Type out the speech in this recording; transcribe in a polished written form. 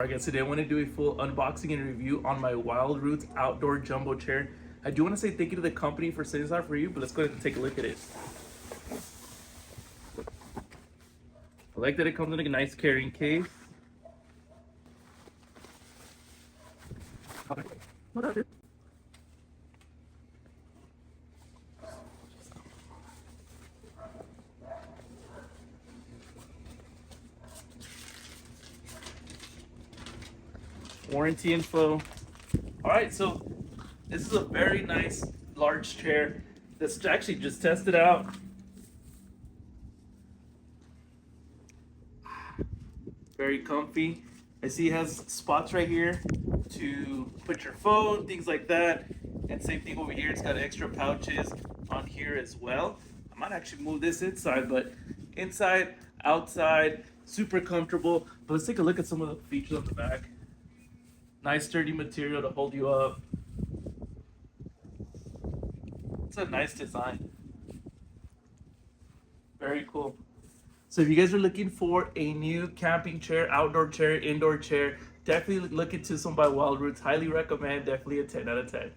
Alright guys, today I want to do a full unboxing and review on my Wild Roots outdoor jumbo chair. I do want to say thank you to the company for sending this out for you, but let's go ahead and take a look at it. I like that it comes in a nice carrying case. Warranty info. Alright, so this is a very nice large chair. Let's actually just test it out. Very comfy. I see it has spots right here to put your phone, things like that. And same thing over here, it's got extra pouches on here as well. I might actually move this inside, but inside, outside, super comfortable. But let's take a look at some of the features on the back. Nice sturdy material to hold you up. It's a nice design. Very cool. So if you guys are looking for a new camping chair, outdoor chair, indoor chair, definitely look into some by Wild Roots. Highly recommend. Definitely a 10 out of 10.